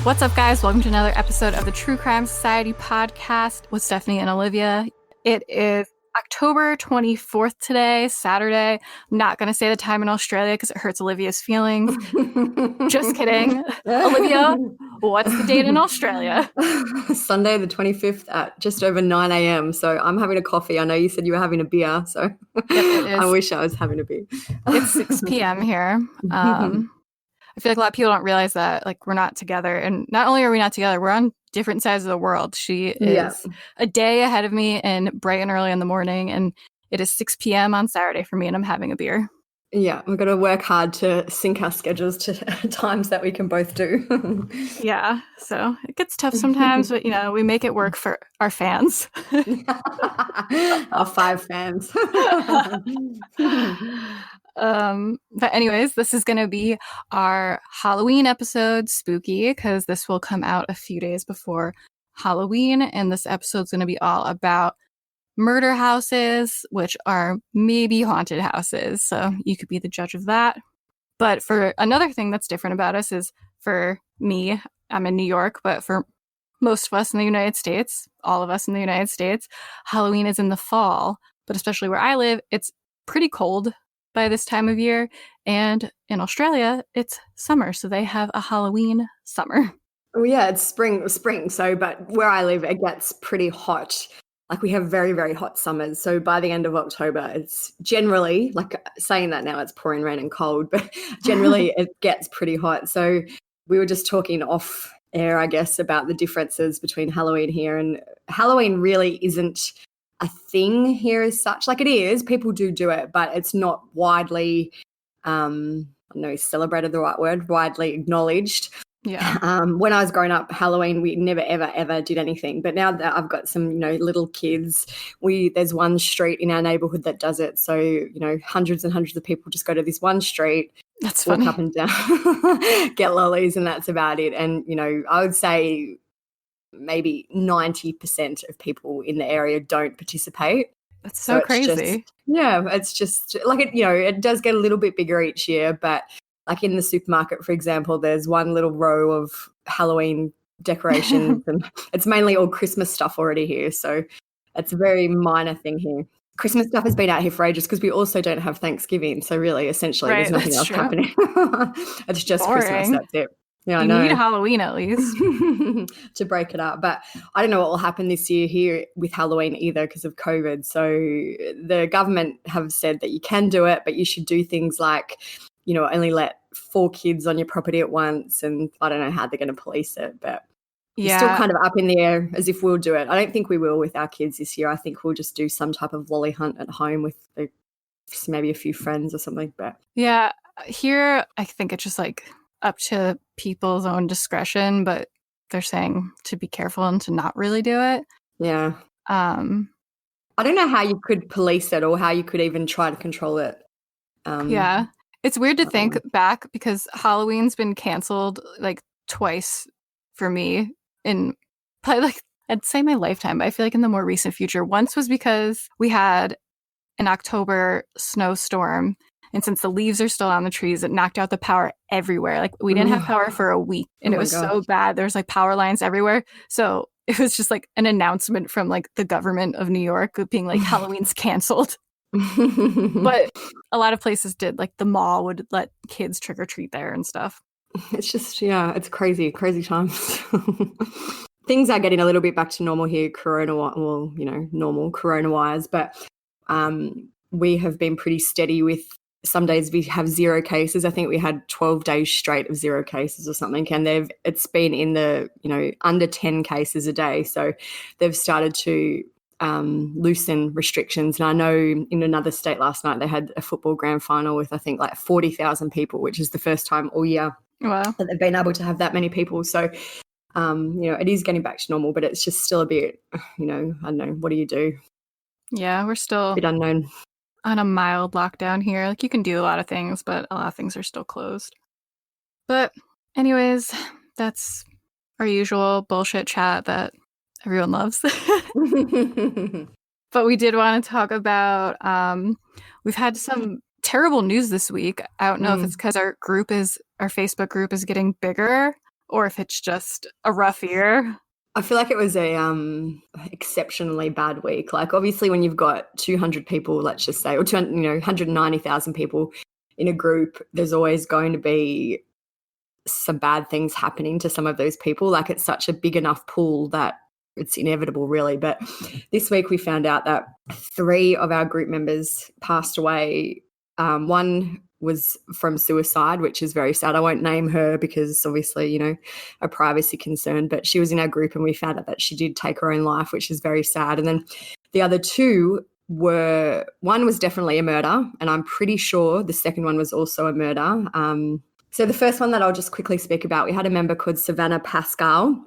What's up, guys? Welcome to another episode of the True Crime Society podcast with Stephanie and Olivia. It is October 24th today, Saturday. I'm not going to say the time in Australia because it hurts Olivia's feelings. Just kidding. Olivia, what's the date in Australia? Sunday the 25th at just over 9 a.m. So I'm having a coffee. I know you said you were having a beer, so I wish I was having a beer. It's 6 p.m. here. I feel like a lot of people don't realize that, like, we're not together. And not only are we not together, we're on different sides of the world. She is a day ahead of me and bright and early in the morning, and it is 6 p.m. on Saturday for me, and I'm having a beer. Yeah, we've got to work hard to sync our schedules to times that we can both do. Yeah, so it gets tough sometimes, but, you know, we make it work for our fans. Our 5 fans. But anyways, this is going to be our Halloween episode, spooky, because this will come out a few days before Halloween, and this episode's going to be all about murder houses, which are maybe haunted houses, so you could be the judge of that. But for another thing that's different about us is, for me, I'm in New York, but for most of us in the United States, all of us in the United States, Halloween is in the fall, but especially where I live, it's pretty cold by this time of year, and in Australia it's summer, so they have a Halloween summer. Oh yeah, it's spring, so but where I live it gets pretty hot. Like, we have very, very hot summers, so by the end of October it's generally, like, saying that now it's pouring rain and cold, but generally it gets pretty hot. So we were just talking off air, I guess, about the differences between Halloween here, and Halloween really isn't a thing here as such. Like, it is, people do it, but it's not widely, I don't know, celebrated the right word, widely acknowledged. Yeah. When I was growing up, Halloween, we never, ever did anything. But now that I've got some, little kids, there's one street in our neighborhood that does it. So, hundreds and hundreds of people just go to this one street, that's funny, walk up and down, get lollies, and that's about it. And, I would say maybe 90% of people in the area don't participate. That's so crazy. It's just like it does get a little bit bigger each year, but like in the supermarket, for example, there's one little row of Halloween decorations and it's mainly all Christmas stuff already here. So it's a very minor thing here. Christmas stuff has been out here for ages because we also don't have Thanksgiving. So really, essentially, there's nothing else happening. It's just boring. Christmas, that's it. Yeah, I know. You need Halloween at least to break it up. But I don't know what will happen this year here with Halloween either because of COVID. So the government have said that you can do it, but you should do things like, only let 4 kids on your property at once. And I don't know how they're going to police it, but it's still kind of up in the air as if we'll do it. I don't think we will with our kids this year. I think we'll just do some type of lolly hunt at home with maybe a few friends or something. But yeah, here I think it's just like up to people's own discretion, but they're saying to be careful and to not really do it. Yeah. I don't know how you could police it or how you could even try to control it. Yeah. It's weird to think back because Halloween's been canceled like twice for me in probably, like, I'd say my lifetime, but I feel like in the more recent future. Once was because we had an October snowstorm, and since the leaves are still on the trees, it knocked out the power everywhere. Like, we didn't have power for a week, and it was so bad. There's like power lines everywhere. So it was just like an announcement from like the government of New York being like, Halloween's canceled. But a lot of places did, like the mall would let kids trick or treat there and stuff. It's just, it's crazy times. Things are getting a little bit back to normal here, normal corona-wise, but we have been pretty steady with, some days we have 0 cases. I think we had 12 days straight of 0 cases or something, and it's been in the, under 10 cases a day. So they've started to loosen restrictions. And I know in another state last night they had a football grand final with, I think, like 40,000 people, which is the first time all year that they've been able to have that many people. So it is getting back to normal, but it's just still a bit, I don't know, what do you do? Yeah, we're still a bit unknown on a mild lockdown here. Like, you can do a lot of things, but a lot of things are still closed. But anyways, that's our usual bullshit chat that everyone loves. But we did want to talk about, we've had some terrible news this week. I don't know if it's because our Facebook group is getting bigger, or if it's just a rough year. I feel like it was a exceptionally bad week. Like, obviously, when you've got 200 people, let's just say, or 200, 190,000 people in a group, there's always going to be some bad things happening to some of those people. Like, it's such a big enough pool that it's inevitable, really. But this week we found out that 3 of our group members passed away. One was from suicide, which is very sad. I won't name her because obviously, a privacy concern, but she was in our group and we found out that she did take her own life, which is very sad. And then the other 2 one was definitely a murder, and I'm pretty sure the second one was also a murder. So the first one that I'll just quickly speak about, we had a member called Savannah Pascal.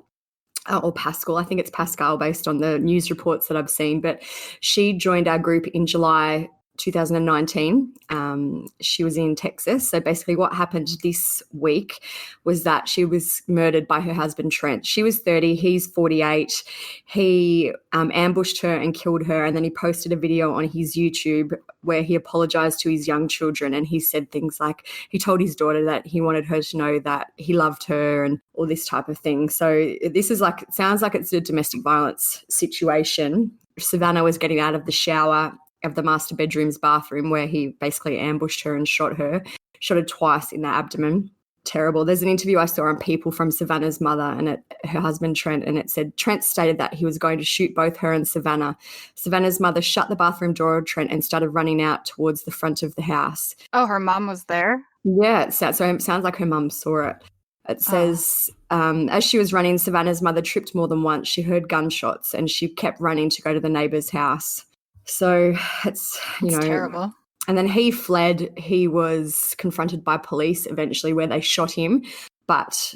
Or Pascal, I think it's Pascal based on the news reports that I've seen, but she joined our group in July 2019. She was in Texas. So basically what happened this week was that she was murdered by her husband, Trent. She was 30, he's 48. He ambushed her and killed her, and then he posted a video on his YouTube where he apologized to his young children, and he said things like he told his daughter that he wanted her to know that he loved her and all this type of thing. So this is like, it sounds like it's a domestic violence situation. Savannah was getting out of the shower of the master bedroom's bathroom where he basically ambushed her and shot her twice in the abdomen. Terrible. There's an interview I saw on People from Savannah's mother and her husband Trent, and it said Trent stated that he was going to shoot both her and Savannah. Savannah's mother shut the bathroom door of Trent and started running out towards the front of the house. Oh, her mom was there? Yeah, so it sounds like her mum saw it. It says, as she was running, Savannah's mother tripped more than once. She heard gunshots and she kept running to go to the neighbour's house. So it's terrible. And then he fled. He was confronted by police eventually where they shot him. But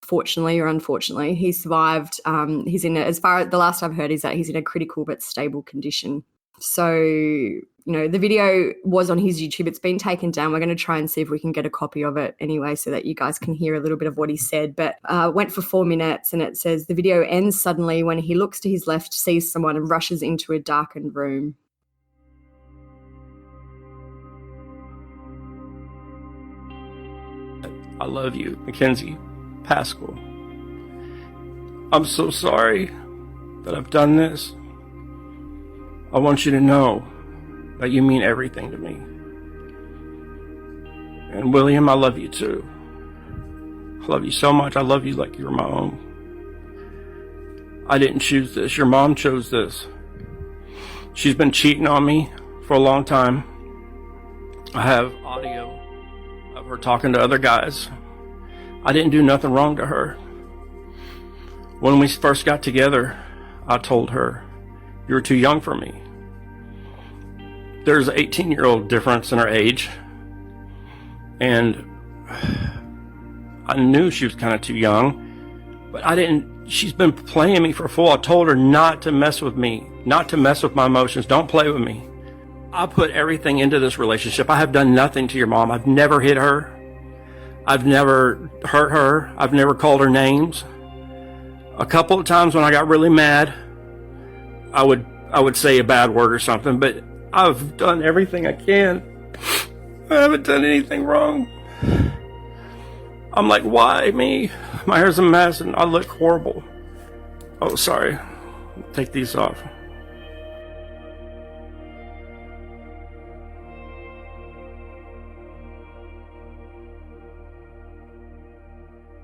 fortunately or unfortunately, he survived. He's as far as the last I've heard is that he's in a critical but stable condition. So, the video was on his YouTube. It's been taken down. We're going to try and see if we can get a copy of it anyway so that you guys can hear a little bit of what he said. But went for 4 minutes, and it says the video ends suddenly when he looks to his left, sees someone and rushes into a darkened room. I love you, Mackenzie Pascal. I'm so sorry that I've done this. I want you to know that you mean everything to me. And William, I love you too. I love you so much. I love you like you're my own. I didn't choose this. Your mom chose this. She's been cheating on me for a long time. I have audio of her talking to other guys. I didn't do nothing wrong to her. When we first got together, I told her, "You're too young for me." There's an 18-year-old difference in her age, and I knew she was kind of too young, but she's been playing me for a fool. I told her not to mess with me, not to mess with my emotions. Don't play with me. I put everything into this relationship. I have done nothing to your mom. I've never hit her. I've never hurt her. I've never called her names. A couple of times when I got really mad, I would say a bad word or something, but I've done everything I can. I haven't done anything wrong. I'm like, why me? My hair's a mess and I look horrible. Oh, sorry. Take these off.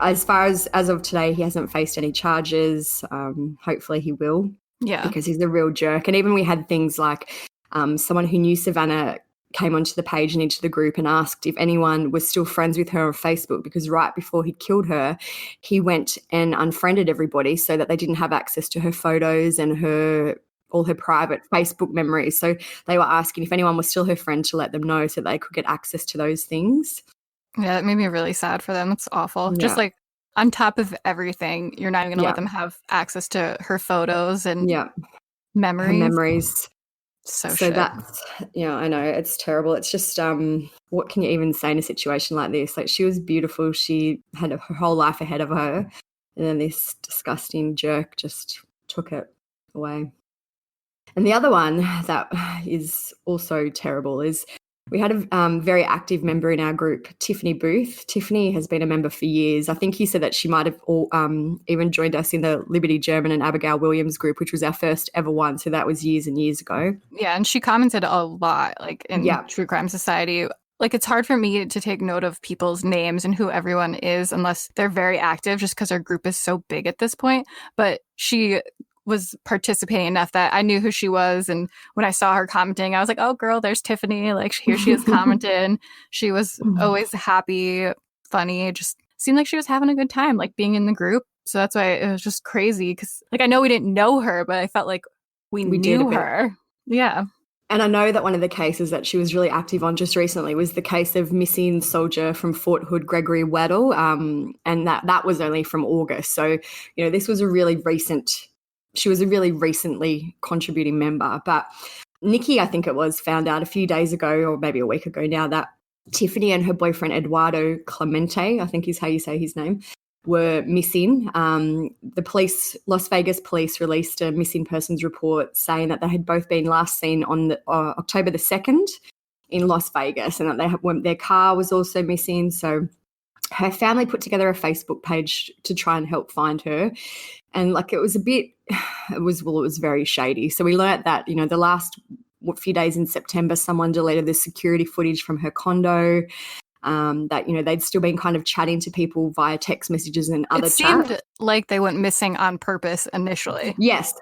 As far as of today, he hasn't faced any charges. Hopefully he will. Yeah. Because he's a real jerk. And even we had things like someone who knew Savannah came onto the page and into the group and asked if anyone was still friends with her on Facebook, because right before he'd killed her, he went and unfriended everybody so that they didn't have access to her photos and all her private Facebook memories. So they were asking if anyone was still her friend to let them know so they could get access to those things. Yeah, that made me really sad for them. It's awful. Yeah. Just like on top of everything, you're not even going to let them have access to her photos and memories. Her memories. So shit. That's, I know, it's terrible. It's just, what can you even say in a situation like this? Like, she was beautiful. She had her whole life ahead of her. And then this disgusting jerk just took it away. And the other one that is also terrible is We had a very active member in our group, Tiffany Booth. Tiffany has been a member for years. I think he said that she might have even joined us in the Liberty German and Abigail Williams group, which was our first ever one. So that was years and years ago. Yeah, and she commented a lot, like in True Crime Society. Like, it's hard for me to take note of people's names and who everyone is unless they're very active, just because our group is so big at this point. But she was participating enough that I knew who she was, and when I saw her commenting, I was like, oh girl, there's Tiffany, like here she is commenting. She was always happy, funny, just seemed like she was having a good time, like being in the group. So that's why it was just crazy, because like I know we didn't know her, but I felt like we knew her. Yeah. And I know that one of the cases that she was really active on just recently was the case of missing soldier from Fort Hood, Gregory Weddle, and that was only from August. So, you know, this was she was a really recently contributing member. But Nikki, I think it was, found out a few days ago, or maybe a week ago now, that Tiffany and her boyfriend Eduardo Clemente, I think is how you say his name, were missing. The police, Las Vegas police, released a missing persons report saying that they had both been last seen on October the 2nd in Las Vegas, and that their car was also missing. So her family put together a Facebook page to try and help find her. And like it was very shady. So we learnt that, you know, the last few days in September, someone deleted the security footage from her condo. That, you know, they'd still been kind of chatting to people via text messages and other chats. It seemed like they went missing on purpose initially. Yes,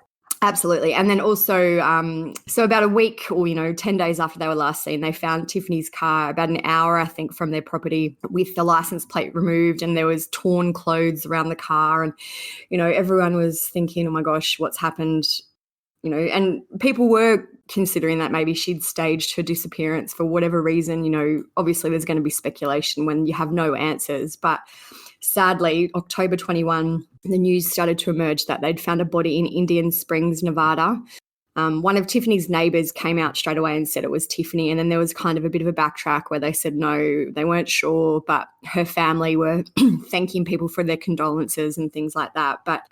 absolutely. And then also, so about a week or, 10 days after they were last seen, they found Tiffany's car about an hour, I think, from their property with the license plate removed, and there was torn clothes around the car. And, everyone was thinking, oh my gosh, what's happened? And people were considering that maybe she'd staged her disappearance for whatever reason. Obviously there's going to be speculation when you have no answers. But sadly, October 21, the news started to emerge that they'd found a body in Indian Springs, Nevada. One of Tiffany's neighbours came out straight away and said it was Tiffany. And then there was kind of a bit of a backtrack where they said no, they weren't sure, but her family were thanking people for their condolences and things like that. But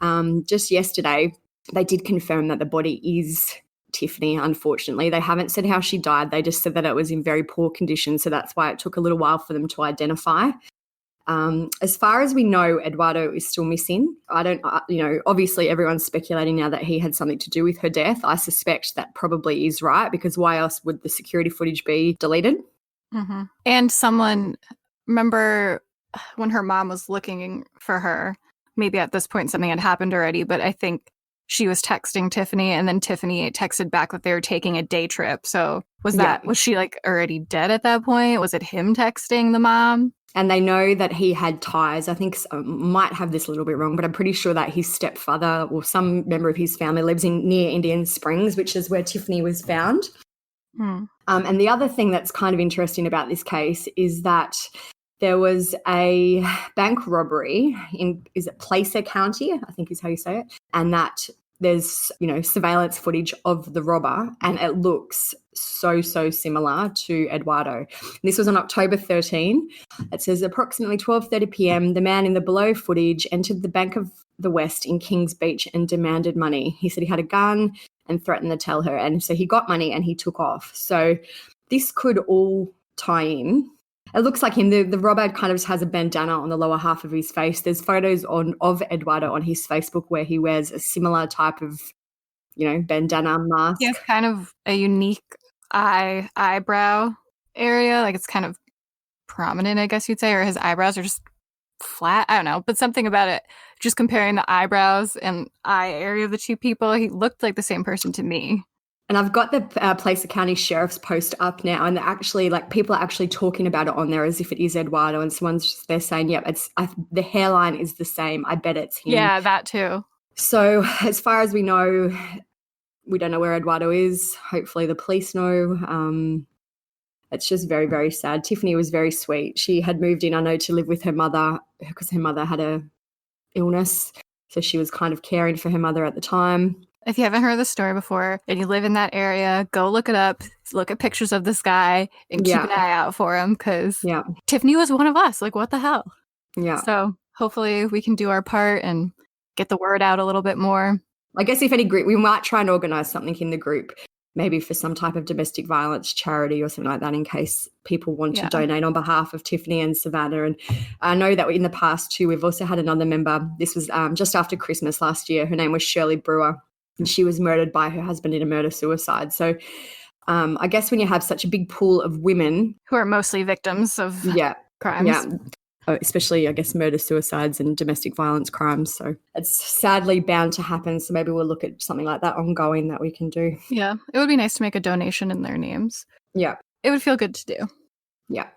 just yesterday, they did confirm that the body is Tiffany, unfortunately. They haven't said how she died. They just said that it was in very poor condition, so that's why it took a little while for them to identify. As far as we know, Eduardo is still missing. Obviously everyone's speculating now that he had something to do with her death. I suspect that probably is right, because why else would the security footage be deleted? Mm-hmm. And remember when her mom was looking for her, maybe at this point something had happened already, but I think she was texting Tiffany, and then Tiffany texted back that they were taking a day trip. So was she like already dead at that point? Was it him texting the mom? And they know that he had ties. I think might have this a little bit wrong, but I'm pretty sure that his stepfather or some member of his family lives near Indian Springs, which is where Tiffany was found. And the other thing that's kind of interesting about this case is that there was a bank robbery is it Placer County, I think is how you say it, and that there's, surveillance footage of the robber, and it looks so similar to Eduardo. And this was on October 13. It says approximately 12:30 p.m, the man in the below footage entered the Bank of the West in Kings Beach and demanded money. He said he had a gun and threatened to tell her, and so he got money and he took off. So this could all tie in. It looks like him. The robber kind of has a bandana on the lower half of his face. There's photos of Eduardo on his Facebook where he wears a similar type of, bandana mask. He has kind of a unique eyebrow area. Like it's kind of prominent, I guess you'd say, or his eyebrows are just flat. I don't know. But something about it, just comparing the eyebrows and eye area of the two people, he looked like the same person to me. And I've got the Placer County Sheriff's post up now, and people are actually talking about it on there as if it is Eduardo, and they're saying, yep, the hairline is the same. I bet it's him. Yeah, that too. So as far as we know, we don't know where Eduardo is. Hopefully the police know. It's just very, very sad. Tiffany was very sweet. She had moved in, I know, to live with her mother because her mother had a illness. So she was kind of caring for her mother at the time. If you haven't heard the story before and you live in that area, go look it up, look at pictures of this guy, and keep an eye out for him, because Tiffany was one of us. Like, what the hell? Yeah. So hopefully we can do our part and get the word out a little bit more. I guess if any group, we might try and organise something in the group. maybe for some type of domestic violence charity or something like that, in case people want to Yeah. donate on behalf of Tiffany and Savannah. And I know that in the past too, we've also had another member. This was just after Christmas last year. Her name was Shirley Brewer, and she was murdered by her husband in a murder-suicide. So I guess when you have such a big pool of women who are mostly victims of crimes. Especially, I guess, murder-suicides and domestic violence crimes. So it's sadly bound to happen. So maybe we'll look at something like that ongoing that we can do. Yeah, it would be nice to make a donation in their names. Yeah. It would feel good to do. Yeah.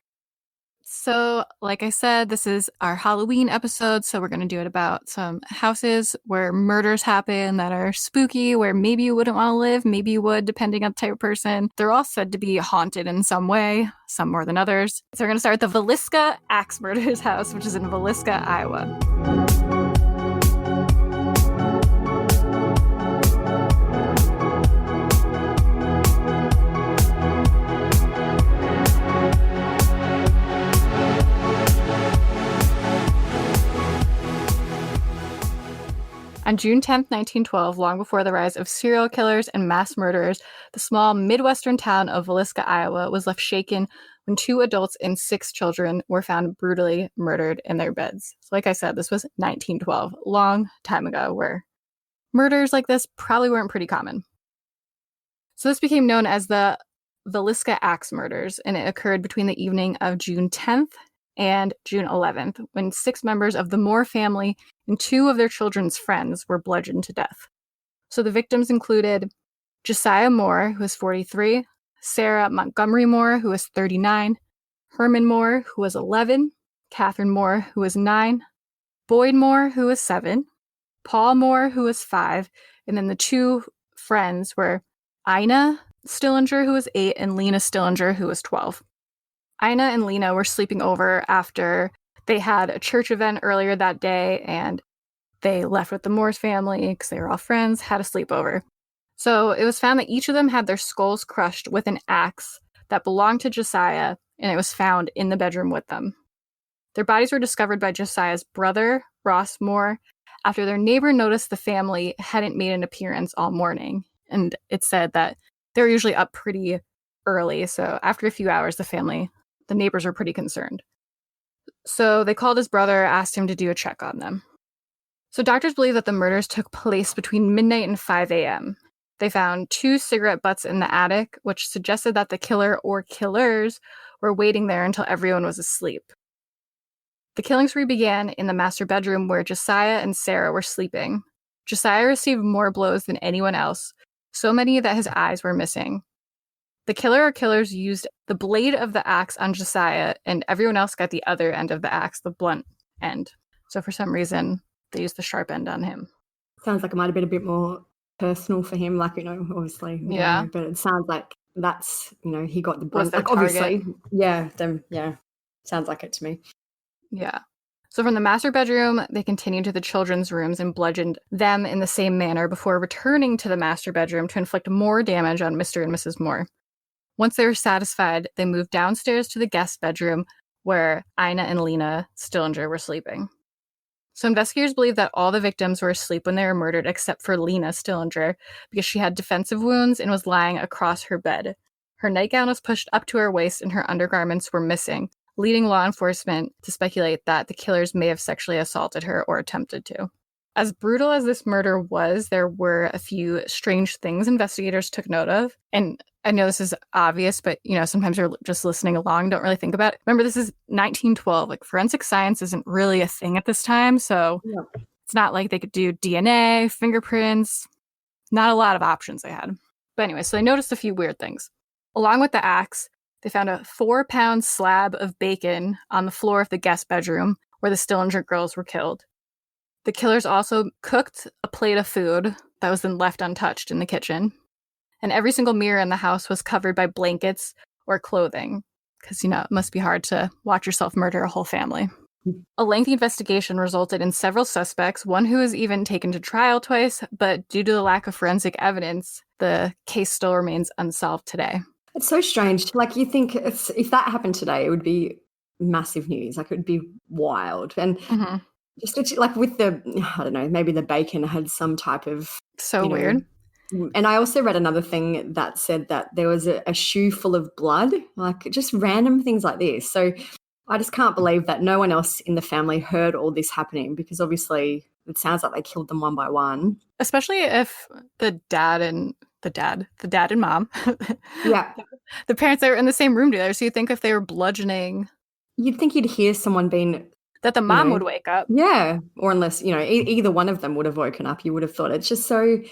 So, like I said, this is our Halloween episode, so we're going to do it about some houses where murders happen that are spooky, where maybe you wouldn't want to live, maybe you would, depending on the type of person. They're all said to be haunted in some way, some more than others. So we're going to start with the Villisca Axe Murders house, which is in Villisca, Iowa. On June 10, 1912, long before the rise of serial killers and mass murderers, the small Midwestern town of Villisca, Iowa, was left shaken when 2 adults and 6 children were found brutally murdered in their beds. So like I said, this was 1912, long time ago, where murders like this probably weren't pretty common. So this became known as the Villisca Axe Murders, and it occurred between the evening of June 10th and June 11th, when 6 members of the Moore family and 2 of their children's friends were bludgeoned to death. So the victims included Josiah Moore, who was 43, Sarah Montgomery Moore, who was 39, Herman Moore, who was 11, Catherine Moore, who was 9, Boyd Moore, who was 7, Paul Moore, who was 5, and then the 2 friends were Ina Stillinger, who was 8, and Lena Stillinger, who was 12. Ina and Lena were sleeping over after they had a church event earlier that day, and they left with the Morse family because they were all friends, had a sleepover. So it was found that each of them had their skulls crushed with an axe that belonged to Josiah, and it was found in the bedroom with them. Their bodies were discovered by Josiah's brother, Ross Moore, after their neighbor noticed the family hadn't made an appearance all morning. And it said that they were usually up pretty early, so after a few hours, the neighbors were pretty concerned. So they called his brother, asked him to do a check on them. So doctors believe that the murders took place between midnight and 5 a.m. They found 2 cigarette butts in the attic, which suggested that the killer or killers were waiting there until everyone was asleep. The killing spree began in the master bedroom where Josiah and Sarah were sleeping. Josiah received more blows than anyone else, so many that his eyes were missing. The killer or killers used the blade of the axe on Josiah, and everyone else got the other end of the axe, the blunt end. So for some reason, they used the sharp end on him. Sounds like it might have been a bit more personal for him, like, obviously. Yeah. But it sounds like that's, he got the brunt. Was their Like, obviously. target. Yeah. Sounds like it to me. Yeah. So from the master bedroom, they continued to the children's rooms and bludgeoned them in the same manner before returning to the master bedroom to inflict more damage on Mr. and Mrs. Moore. Once they were satisfied, they moved downstairs to the guest bedroom where Ina and Lena Stillinger were sleeping. So investigators believe that all the victims were asleep when they were murdered except for Lena Stillinger because she had defensive wounds and was lying across her bed. Her nightgown was pushed up to her waist and her undergarments were missing, leading law enforcement to speculate that the killers may have sexually assaulted her or attempted to. As brutal as this murder was, there were a few strange things investigators took note of. And I know this is obvious, but, sometimes you're just listening along, don't really think about it. Remember, this is 1912. Like, forensic science isn't really a thing at this time, so It's not like they could do DNA, fingerprints, not a lot of options they had. But anyway, so they noticed a few weird things. Along with the axe, they found a 4-pound slab of bacon on the floor of the guest bedroom where the Stillinger girls were killed. The killers also cooked a plate of food that was then left untouched in the kitchen. And every single mirror in the house was covered by blankets or clothing. Because, it must be hard to watch yourself murder a whole family. A lengthy investigation resulted in several suspects, one who was even taken to trial twice, but due to the lack of forensic evidence, the case still remains unsolved today. It's so strange. Like, you think if that happened today, it would be massive news. Like, it would be wild. And just like with the, I don't know, maybe the bacon had some type of... So weird. And I also read another thing that said that there was a shoe full of blood, like just random things like this. So I just can't believe that no one else in the family heard all this happening, because obviously it sounds like they killed them one by one. Especially if the dad and mom, Yeah. the parents, they were in the same room together. So you think if they were bludgeoning, You'd think you'd hear someone being, that the mom would wake up. Yeah. Or unless, either one of them would have woken up, you would have thought. It's just so,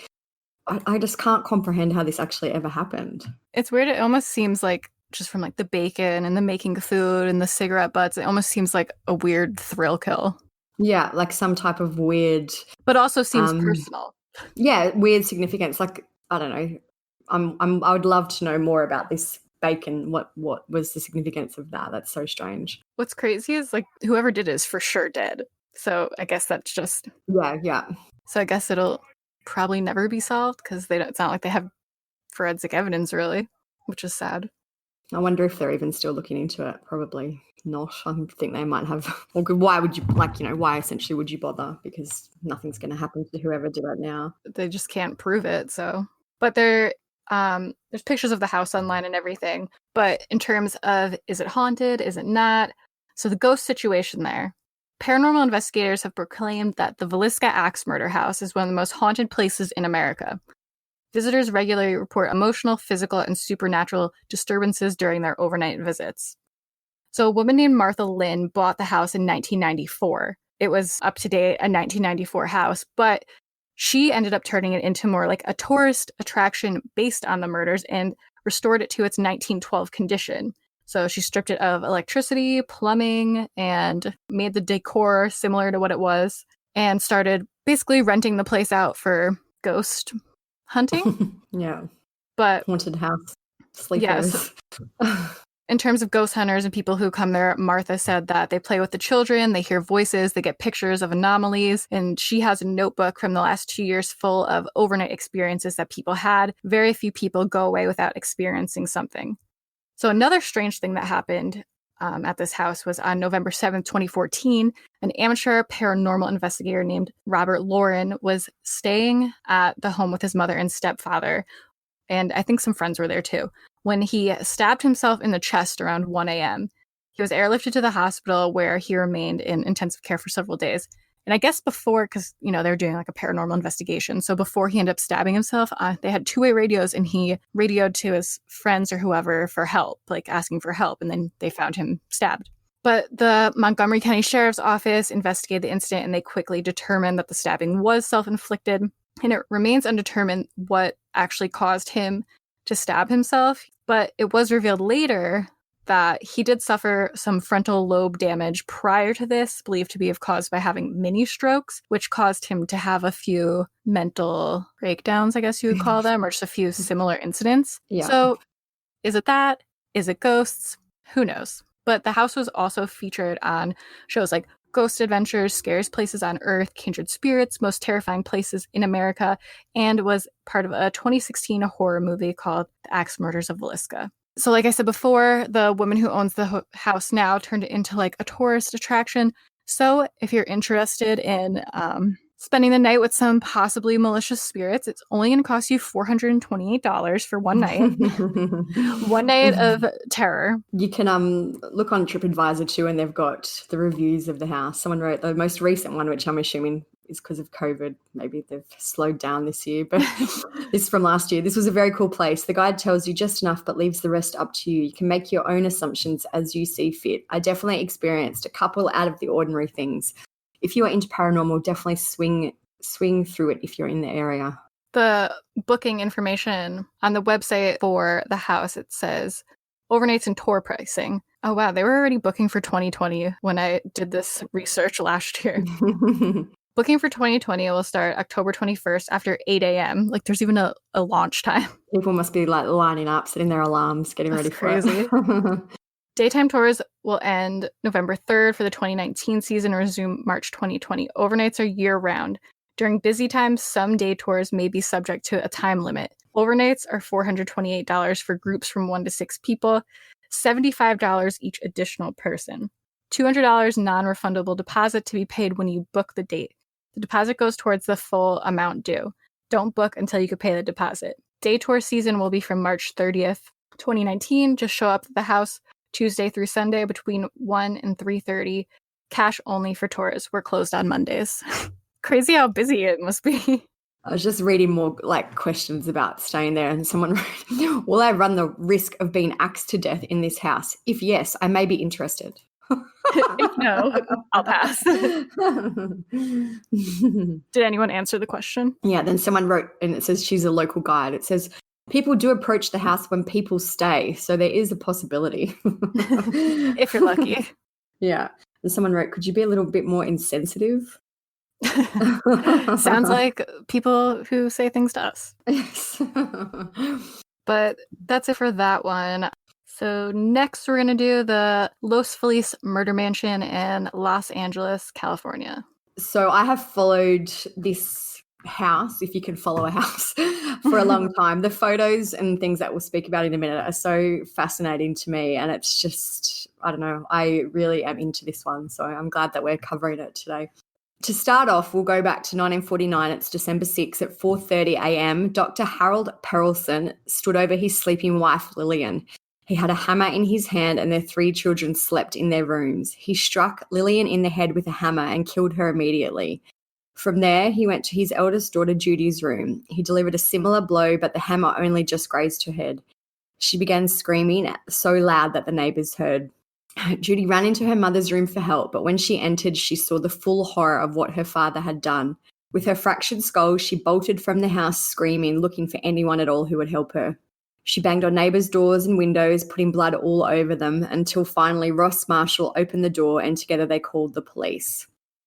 I just can't comprehend how this actually ever happened. It's weird. It almost seems like, just from like the bacon and the making of food and the cigarette butts, it almost seems like a weird thrill kill. Yeah, like some type of weird, but also seems personal. Yeah, weird significance. Like, I don't know. I would love to know more about this bacon. What was the significance of that? That's so strange. What's crazy is like whoever did it is for sure dead. So I guess that's just yeah. So I guess it'll probably never be solved, because it's not like they have forensic evidence really, which is sad. I wonder if they're even still looking into it. Probably not. I think they might have. Well, why would you, why essentially would you bother? Because nothing's going to happen to whoever did it now. They just can't prove it. So, but there's pictures of the house online and everything. But in terms of, is it haunted? Is it not? So the ghost situation there. Paranormal investigators have proclaimed that the Villisca axe murder house is one of the most haunted places in America. Visitors regularly report emotional, physical, and supernatural disturbances during their overnight visits. So a woman named Martha Lynn bought the house in 1994. It was up to date, a 1994 house, but she ended up turning it into more like a tourist attraction based on the murders and restored it to its 1912 condition. So she stripped it of electricity, plumbing, and made the decor similar to what it was, and started basically renting the place out for ghost hunting. Yeah. But haunted house sleepers. Yes. In terms of ghost hunters and people who come there, Martha said that they play with the children, they hear voices, they get pictures of anomalies, and she has a notebook from the last 2 years full of overnight experiences that people had. Very few people go away without experiencing something. So another strange thing that happened at this house was on November 7th, 2014, an amateur paranormal investigator named Robert Lauren was staying at the home with his mother and stepfather, and I think some friends were there too, when he stabbed himself in the chest around 1 a.m. He was airlifted to the hospital, where he remained in intensive care for several days. And I guess before, because, they were doing like a paranormal investigation, so before he ended up stabbing himself, they had two-way radios, and he radioed to his friends or whoever for help, like asking for help, and then they found him stabbed. But the Montgomery County Sheriff's Office investigated the incident, and they quickly determined that the stabbing was self-inflicted, and it remains undetermined what actually caused him to stab himself. But it was revealed later that he did suffer some frontal lobe damage prior to this, believed to be caused by having mini strokes, which caused him to have a few mental breakdowns, I guess you would call them, or just a few similar incidents. Yeah. So is it that? Is it ghosts? Who knows? But the house was also featured on shows like Ghost Adventures, Scariest Places on Earth, Kindred Spirits, Most Terrifying Places in America, and was part of a 2016 horror movie called The Axe Murders of Villisca. So like I said before, the woman who owns the house now turned it into like a tourist attraction. So if you're interested in spending the night with some possibly malicious spirits, it's only going to cost you $428 for one night. One night of terror. You can look on TripAdvisor too, and they've got the reviews of the house. Someone wrote the most recent one, which I'm assuming is because of COVID. Maybe they've slowed down this year, but this is from last year. This was a very cool place. The guide tells you just enough, but leaves the rest up to you. You can make your own assumptions as you see fit. I definitely experienced a couple out of the ordinary things. If you are into paranormal, definitely swing through it if you're in the area. The booking information on the website for the house, it says overnights and tour pricing. Oh, wow. They were already booking for 2020 when I did this research last year. Booking for 2020 will start October 21st after 8 a.m. Like, there's even a launch time. People must be like lining up, setting their alarms, getting ready for crazy. it. Daytime tours will end November 3rd for the 2019 season and resume March 2020. Overnights are year-round. During busy times, some day tours may be subject to a time limit. Overnights are $428 for groups from 1 to 6 people, $75 each additional person. $200 non-refundable deposit to be paid when you book the date. The deposit goes towards the full amount due. Don't book until you can pay the deposit. Day tour season will be from March 30th, 2019. Just show up at the house Tuesday through Sunday between 1 and 3:30. Cash only for tours. We're closed on Mondays. Crazy how busy it must be. I was just reading more like questions about staying there, and someone wrote, will I run the risk of being axed to death in this house? If yes, I may be interested. If no, I'll pass. Did anyone answer the question? Yeah, then someone wrote, and it says she's a local guide. It says, people do approach the house when people stay, so there is a possibility. If you're lucky. Yeah. And someone wrote, could you be a little bit more insensitive? Sounds like people who say things to us. Yes. But that's it for that one. So next we're going to do the Los Feliz murder mansion in Los Angeles, California. So I have followed this house, if you can follow a house, for a long time. The photos and things that we'll speak about in a minute are so fascinating to me, and it's just, I don't know, I really am into this one, so I'm glad that we're covering it today. To start off, we'll go back to 1949. It's December 6 at 4:30 a.m. Dr. Harold Perelson stood over his sleeping wife, Lillian. He had a hammer in his hand and their 3 children slept in their rooms. He struck Lillian in the head with a hammer and killed her immediately. From there, he went to his eldest daughter Judy's room. He delivered a similar blow, but the hammer only just grazed her head. She began screaming so loud that the neighbours heard. Judy ran into her mother's room for help, but when she entered, she saw the full horror of what her father had done. With her fractured skull, she bolted from the house screaming, looking for anyone at all who would help her. She banged on neighbours' doors and windows, putting blood all over them, until finally Ross Marshall opened the door and together they called the police.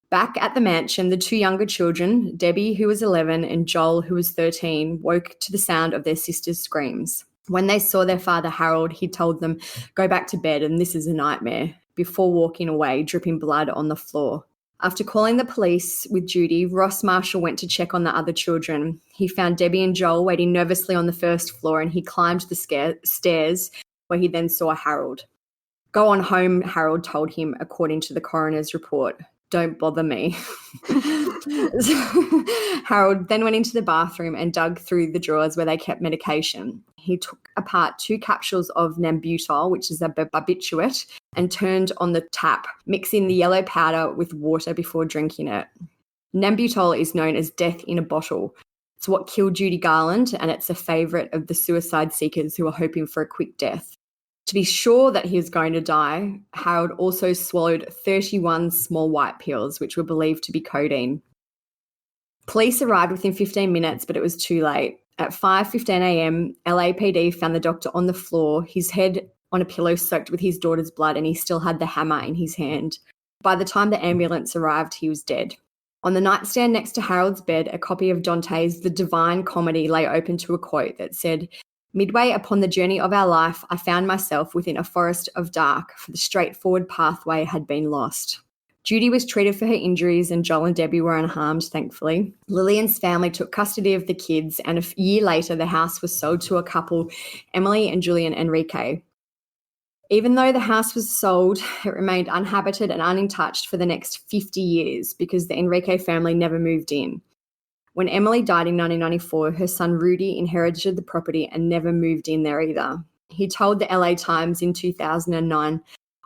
Back at the mansion, the 2 younger children, Debbie, who was 11, and Joel, who was 13, woke to the sound of their sister's screams. When they saw their father, Harold, he told them, go back to bed and this is a nightmare, before walking away, dripping blood on the floor. After calling the police with Judy, Ross Marshall went to check on the other children. He found Debbie and Joel waiting nervously on the first floor, and he climbed the stairs where he then saw Harold. Go on home, Harold told him, according to the coroner's report. Don't bother me. Harold then went into the bathroom and dug through the drawers where they kept medication. He took apart 2 capsules of Nambutal, which is a barbiturate, and turned on the tap, mixing the yellow powder with water before drinking it. Nambutal is known as death in a bottle. It's what killed Judy Garland, and it's a favourite of the suicide seekers who are hoping for a quick death. To be sure that he was going to die, Harold also swallowed 31 small white pills, which were believed to be codeine. Police arrived within 15 minutes, but it was too late. At 5:15 a.m., LAPD found the doctor on the floor, his head on a pillow soaked with his daughter's blood, and he still had the hammer in his hand. By the time the ambulance arrived, he was dead. On the nightstand next to Harold's bed, a copy of Dante's The Divine Comedy lay open to a quote that said, midway upon the journey of our life, I found myself within a forest of dark, for the straightforward pathway had been lost. Judy was treated for her injuries and Joel and Debbie were unharmed, thankfully. Lillian's family took custody of the kids, and a year later the house was sold to a couple, Emily and Julian Enrique. Even though the house was sold, it remained uninhabited and untouched for the next 50 years because the Enrique family never moved in. When Emily died in 1994, her son Rudy inherited the property and never moved in there either. He told the LA Times in 2009,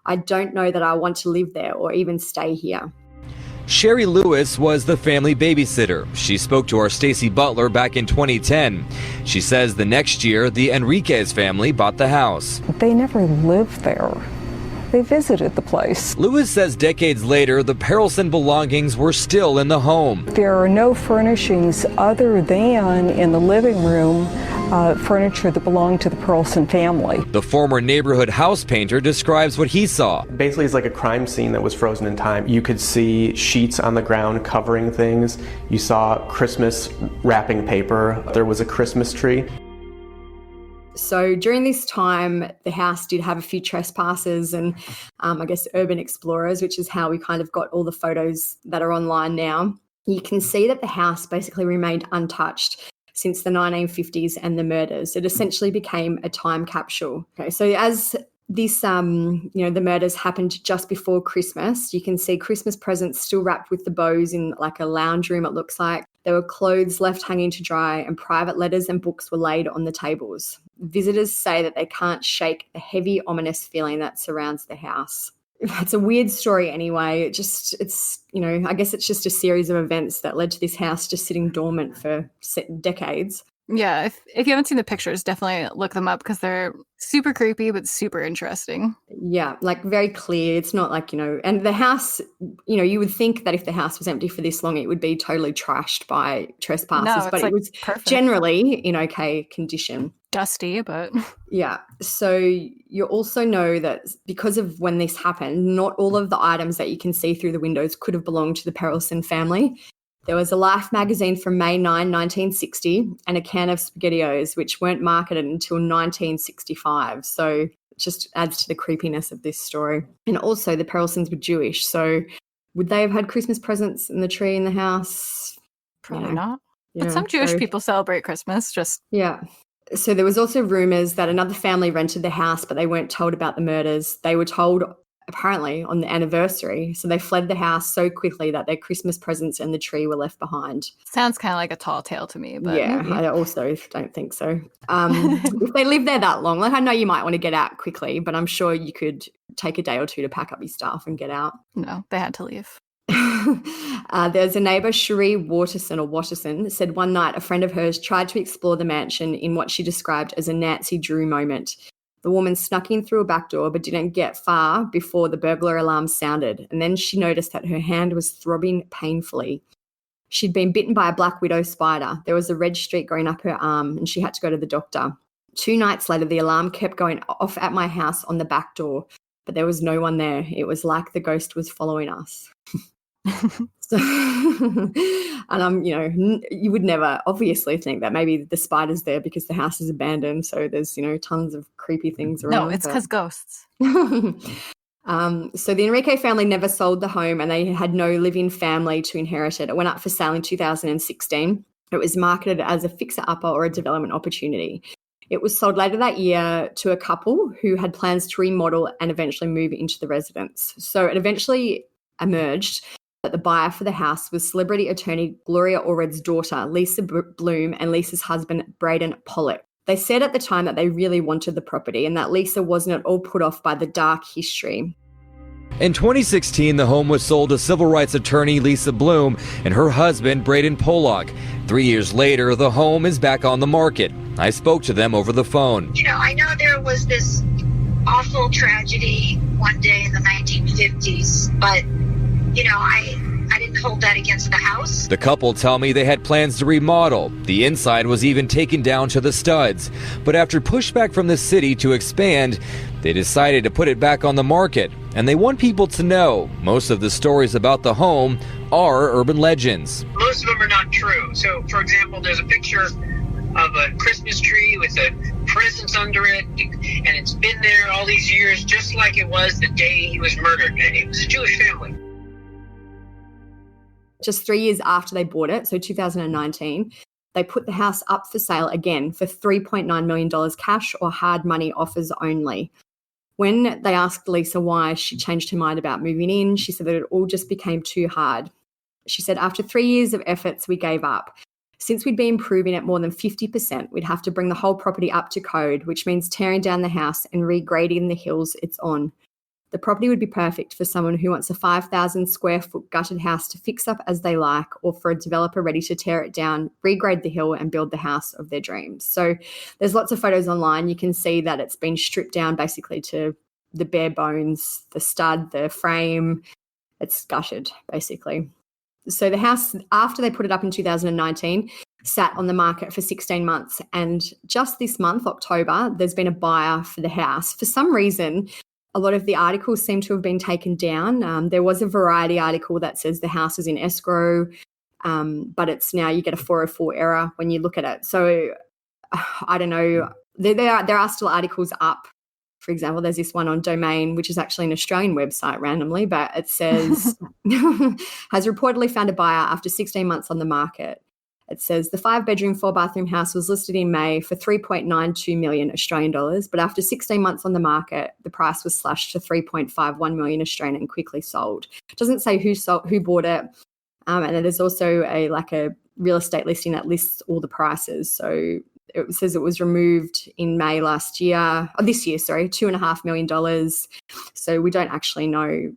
I don't know that I want to live there or even stay here. Sherry Lewis was the family babysitter. She spoke to our Stacy Butler back in 2010. She says the next year, the Enriquez family bought the house. They never lived there. They visited the place. Lewis says decades later, the Perelson belongings were still in the home. There are no furnishings other than in the living room, furniture that belonged to the Perelson family. The former neighborhood house painter describes what he saw. Basically, it's like a crime scene that was frozen in time. You could see sheets on the ground covering things. You saw Christmas wrapping paper. There was a Christmas tree. So during this time, the house did have a few trespassers and I guess urban explorers, which is how we kind of got all the photos that are online now. You can see that the house basically remained untouched since the 1950s and the murders. It essentially became a time capsule. Okay, so as This, the murders happened just before Christmas. You can see Christmas presents still wrapped with the bows in like a lounge room, it looks like. There were clothes left hanging to dry and private letters and books were laid on the tables. Visitors say that they can't shake the heavy, ominous feeling that surrounds the house. It's a weird story anyway. I guess it's just a series of events that led to this house just sitting dormant for decades. Yeah, if you haven't seen the pictures, definitely look them up because they're super creepy but super interesting. Yeah, like very clear. It's not like, and the house, you would think that if the house was empty for this long, it would be totally trashed by trespassers, but it was perfect. Generally in okay condition. Dusty, but... Yeah. So you also know that because of when this happened, not all of the items that you can see through the windows could have belonged to the Perelson family. There was a Life magazine from May 9, 1960 and a can of SpaghettiOs, which weren't marketed until 1965. So it just adds to the creepiness of this story. And also the Perelsons were Jewish. So would they have had Christmas presents in the tree in the house? Probably not. But some Jewish people celebrate Christmas. Yeah. So there was also rumours that another family rented the house, but they weren't told about the murders. They were told apparently on the anniversary. So they fled the house so quickly that their Christmas presents and the tree were left behind. Sounds kind of like a tall tale to me. But yeah, maybe. I also don't think so. If they lived there that long, like I know you might want to get out quickly, but I'm sure you could take a day or two to pack up your stuff and get out. No, they had to leave. There's a neighbour, Cherie Watterson, said one night a friend of hers tried to explore the mansion in what she described as a Nancy Drew moment. The woman snuck in through a back door but didn't get far before the burglar alarm sounded, and then she noticed that her hand was throbbing painfully. She'd been bitten by a black widow spider. There was a red streak going up her arm, and she had to go to the doctor. 2 nights later, the alarm kept going off at my house on the back door, but there was no one there. It was like the ghost was following us. So, and you would never obviously think that maybe the spider's there because the house is abandoned. So there's, tons of creepy things around. No, it's because ghosts. So the Enrique family never sold the home and they had no living family to inherit it. It went up for sale in 2016. It was marketed as a fixer-upper or a development opportunity. It was sold later that year to a couple who had plans to remodel and eventually move into the residence. So it eventually emerged that the buyer for the house was celebrity attorney Gloria Allred's daughter, Lisa Bloom, and Lisa's husband, Braden Pollock. They said at the time that they really wanted the property and that Lisa wasn't at all put off by the dark history. In 2016, the home was sold to civil rights attorney Lisa Bloom and her husband, Braden Pollock. 3 years later, the home is back on the market. I spoke to them over the phone. I know there was this awful tragedy one day in the 1950s, but I didn't hold that against the house. The couple tell me they had plans to remodel. The inside was even taken down to the studs. But after pushback from the city to expand, they decided to put it back on the market. And they want people to know most of the stories about the home are urban legends. Most of them are not true. So, for example, there's a picture of a Christmas tree with the presents under it, and it's been there all these years, just like it was the day he was murdered. And it was a Jewish family. Just 3 years after they bought it, so 2019, they put the house up for sale again for $3.9 million cash or hard money offers only. When they asked Lisa why she changed her mind about moving in, she said that it all just became too hard. She said, after 3 years of efforts, we gave up. Since we'd been improving at more than 50%, we'd have to bring the whole property up to code, which means tearing down the house and regrading the hills it's on. The property would be perfect for someone who wants a 5,000 square foot gutted house to fix up as they like, or for a developer ready to tear it down, regrade the hill and build the house of their dreams. So there's lots of photos online. You can see that it's been stripped down basically to the bare bones, the stud, the frame. It's gutted basically. So the house, after they put it up in 2019, sat on the market for 16 months. And just this month, October, there's been a buyer for the house. For some reason, a lot of the articles seem to have been taken down. There was a Variety article that says the house is in escrow, but it's now you get a 404 error when you look at it. So I don't know. There are still articles up. For example, there's this one on Domain, which is actually an Australian website randomly, but it says, has reportedly found a buyer after 16 months on the market. It says the 5-bedroom, 4-bathroom house was listed in May for 3.92 million Australian dollars, but after 16 months on the market, the price was slashed to 3.51 million Australian and quickly sold. It doesn't say who bought it, and then there's also a real estate listing that lists all the prices. So it says it was removed in May this year, $2.5 million. So we don't actually know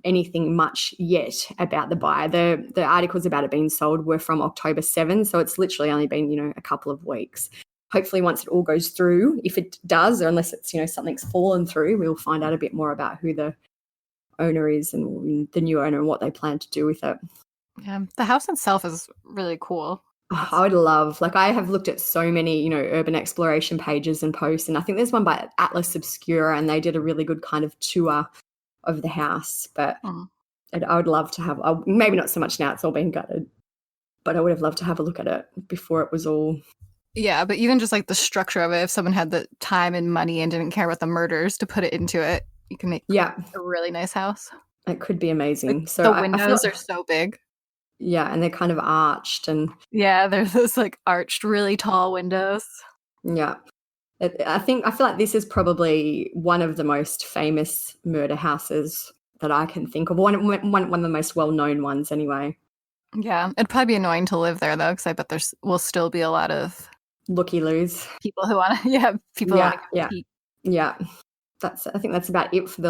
anything much yet about the buyer. The articles about it being sold were from October 7, so it's literally only been, a couple of weeks. Hopefully once it all goes through, if it does, or unless it's, something's fallen through, we'll find out a bit more about who the owner is and the new owner and what they plan to do with it. Yeah, the house itself is really cool. I would love, I have looked at so many, urban exploration pages and posts, and I think there's one by Atlas Obscura, and they did a really good kind of tour of the house. But I would love to have, maybe not so much now, it's all been gutted, but I would have loved to have a look at it before it was all. Yeah, but even just the structure of it, if someone had the time and money and didn't care about the murders to put it into it, you can make a really nice house. It could be amazing. So the windows are so big. Yeah, and they're kind of arched, and yeah, there's those arched, really tall windows. Yeah. I feel like this is probably one of the most famous murder houses that I can think of. One of the most well-known ones, anyway. Yeah, it'd probably be annoying to live there though, because I bet will still be a lot of looky-loos, people who want to. Yeah, people want to compete. Yeah. I think that's about it for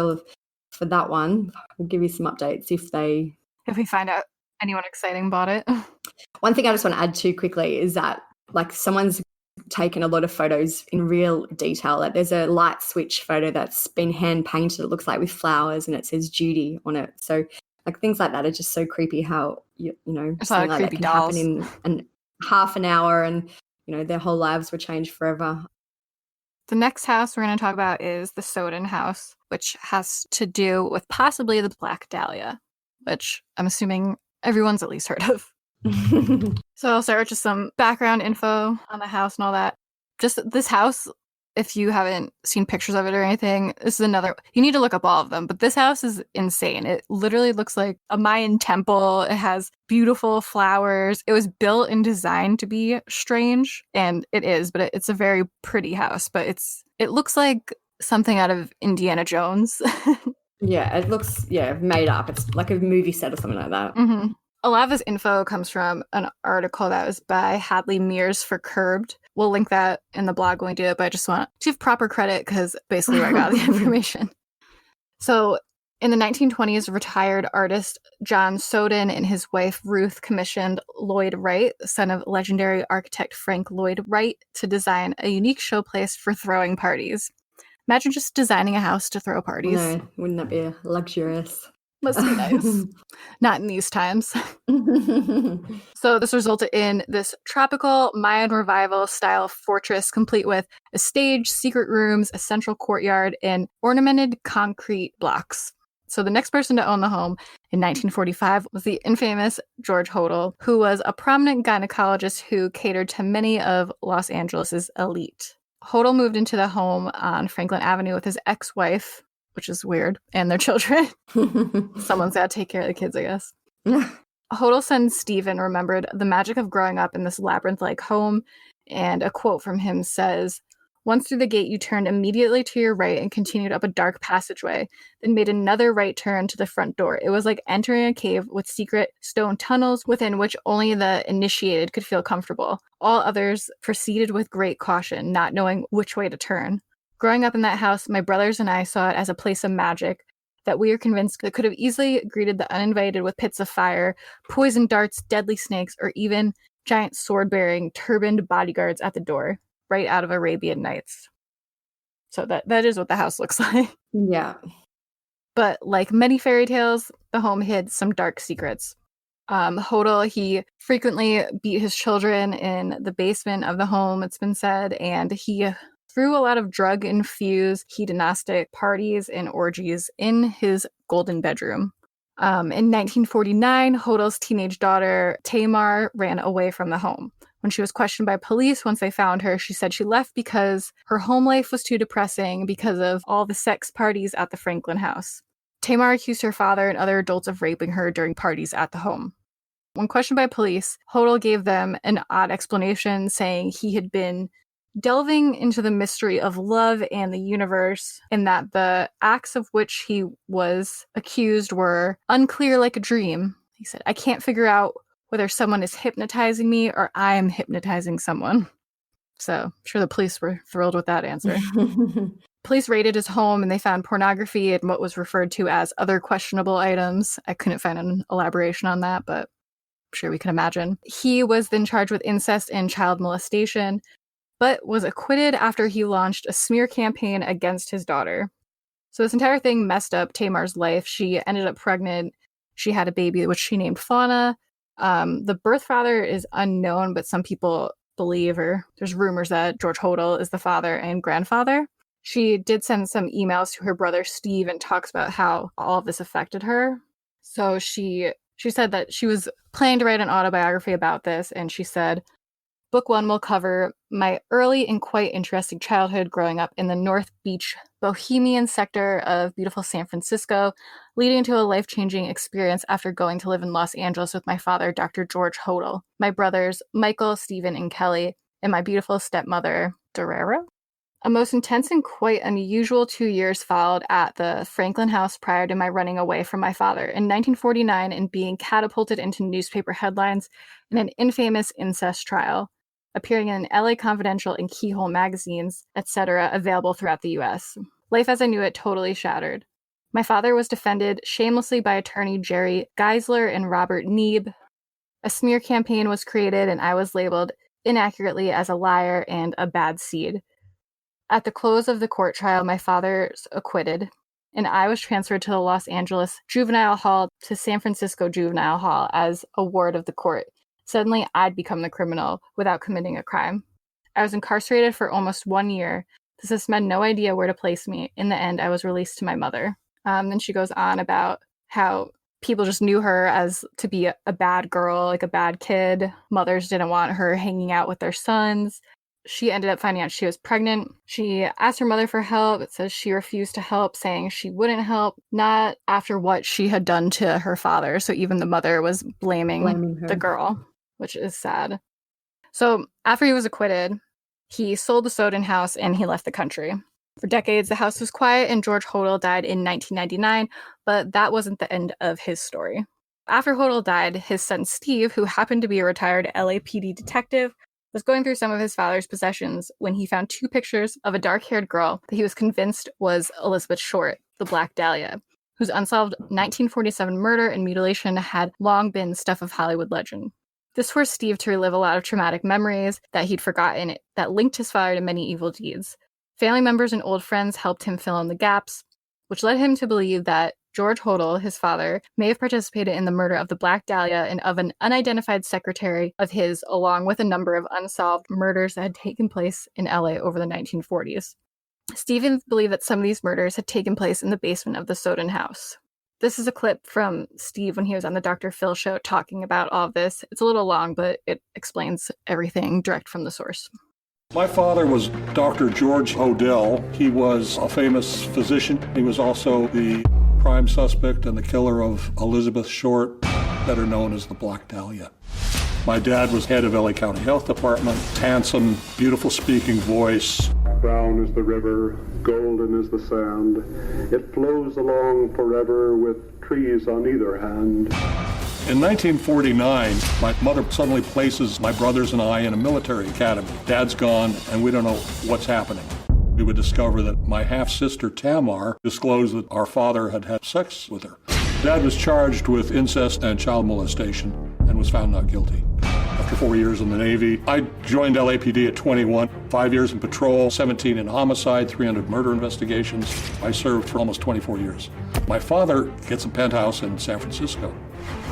that one. We'll give you some updates if we find out anyone exciting bought it. One thing I just want to add to quickly is that someone's taken a lot of photos in real detail. There's a light switch photo that's been hand painted, it looks like, with flowers, and it says Judy on it. So things like that are just so creepy, how something like that can happen in half an hour, and their whole lives were changed forever. The next house we're going to talk about is the Sowden house, which has to do with possibly the Black Dahlia, which I'm assuming everyone's at least heard of. So I'll start with just some background info on the house and all that. Just this house, if you haven't seen pictures of it or anything, this is you need to look up all of them, but this house is insane. It literally looks like a Mayan temple. It has beautiful flowers. It was built and designed to be strange, and it is, but it's a very pretty house, but it looks like something out of Indiana Jones. Yeah, it looks, made up. It's like a movie set or something like that. Mm-hmm. A lot of this info comes from an article that was by Hadley Mears for Curbed. We'll link that in the blog when we do it, but I just want to give proper credit because basically where I got the information. So in the 1920s, retired artist John Sowden and his wife Ruth commissioned Lloyd Wright, son of legendary architect Frank Lloyd Wright, to design a unique showplace for throwing parties. Imagine just designing a house to throw parties. No, wouldn't that be luxurious? Must be nice. Not in these times. So this resulted in this tropical Mayan revival style fortress, complete with a stage, secret rooms, a central courtyard, and ornamented concrete blocks. So the next person to own the home in 1945 was the infamous George Hodel, who was a prominent gynecologist who catered to many of Los Angeles' elite. Hodel moved into the home on Franklin Avenue with his ex-wife, which is weird, and their children. Someone's got to take care of the kids, I guess. Hodel's son Stephen remembered the magic of growing up in this labyrinth-like home, and a quote from him says, "Once through the gate, you turned immediately to your right and continued up a dark passageway, then made another right turn to the front door. It was like entering a cave with secret stone tunnels within which only the initiated could feel comfortable. All others proceeded with great caution, not knowing which way to turn. Growing up in that house, my brothers and I saw it as a place of magic that we are convinced that could have easily greeted the uninvited with pits of fire, poison darts, deadly snakes, or even giant sword-bearing, turbaned bodyguards at the door, right out of Arabian Nights." So that is what the house looks like. Yeah. But like many fairy tales, the home hid some dark secrets. Hodel, he frequently beat his children in the basement of the home, it's been said, and he threw a lot of drug-infused hedonistic parties and orgies in his golden bedroom. In 1949, Hodel's teenage daughter, Tamar, ran away from the home. When she was questioned by police once they found her, she said she left because her home life was too depressing because of all the sex parties at the Franklin house. Tamar accused her father and other adults of raping her during parties at the home. When questioned by police, Hodel gave them an odd explanation, saying he had been delving into the mystery of love and the universe, and that the acts of which he was accused were unclear like a dream. He said, "I can't figure out whether someone is hypnotizing me or I am hypnotizing someone." So I'm sure the police were thrilled with that answer. Police raided his home and they found pornography and what was referred to as other questionable items. I couldn't find an elaboration on that, but I'm sure we can imagine. He was then charged with incest and child molestation, but was acquitted after he launched a smear campaign against his daughter. So this entire thing messed up Tamar's life. She ended up pregnant. She had a baby, which she named Fauna. The birth father is unknown, but some people believe, or there's rumors that George Hodel is the father and grandfather. She did send some emails to her brother Steve and talks about how all of this affected her. So she said that she was planning to write an autobiography about this, and she said, "Book 1 will cover my early and quite interesting childhood growing up in the North Beach bohemian sector of beautiful San Francisco, leading to a life-changing experience after going to live in Los Angeles with my father, Dr. George Hodel, my brothers, Michael, Stephen, and Kelly, and my beautiful stepmother, Dorero." A most intense and quite unusual 2 years followed at the Franklin house prior to my running away from my father in 1949 and being catapulted into newspaper headlines in an infamous incest trial, appearing in LA Confidential and Keyhole magazines, etc., available throughout the US. Life as I knew it totally shattered. My father was defended shamelessly by attorney Jerry Geisler and Robert Neeb. A smear campaign was created and I was labeled inaccurately as a liar and a bad seed. At the close of the court trial, my father's acquitted, and I was transferred to the Los Angeles Juvenile Hall to San Francisco Juvenile Hall as a ward of the court. Suddenly, I'd become the criminal without committing a crime. I was incarcerated for almost 1 year. The system had no idea where to place me. In the end, I was released to my mother. Then she goes on about how people just knew her as to be a bad girl, like a bad kid. Mothers didn't want her hanging out with their sons. She ended up finding out she was pregnant. She asked her mother for help. It says she refused to help, saying she wouldn't help, not after what she had done to her father. So even the mother was blaming the girl, which is sad. So after he was acquitted, he sold the Sowden house and he left the country. For decades, the house was quiet and George Hodel died in 1999, but that wasn't the end of his story. After Hodel died, his son Steve, who happened to be a retired LAPD detective, was going through some of his father's possessions when he found 2 pictures of a dark-haired girl that he was convinced was Elizabeth Short, the Black Dahlia, whose unsolved 1947 murder and mutilation had long been stuff of Hollywood legend. This forced Steve to relive a lot of traumatic memories that he'd forgotten that linked his father to many evil deeds. Family members and old friends helped him fill in the gaps, which led him to believe that George Hodel, his father, may have participated in the murder of the Black Dahlia and of an unidentified secretary of his, along with a number of unsolved murders that had taken place in LA over the 1940s. Stevens believed that some of these murders had taken place in the basement of the Sowden house. This is a clip from Steve when he was on the Dr. Phil show talking about all of this. It's a little long, but it explains everything direct from the source. My father was Dr. George Hodel. He was a famous physician. He was also the prime suspect and the killer of Elizabeth Short, better known as the Black Dahlia. My dad was head of LA County Health Department, handsome, beautiful speaking voice. Brown is the river, golden is the sand. It flows along forever with trees on either hand. In 1949, my mother suddenly places my brothers and I in a military academy. Dad's gone, and we don't know what's happening. We would discover that my half-sister Tamar disclosed that our father had had sex with her. Dad was charged with incest and child molestation and was found not guilty. After 4 years in the Navy, I joined LAPD at 21, 5 years in patrol, 17 in homicide, 300 murder investigations. I served for almost 24 years. My father gets a penthouse in San Francisco.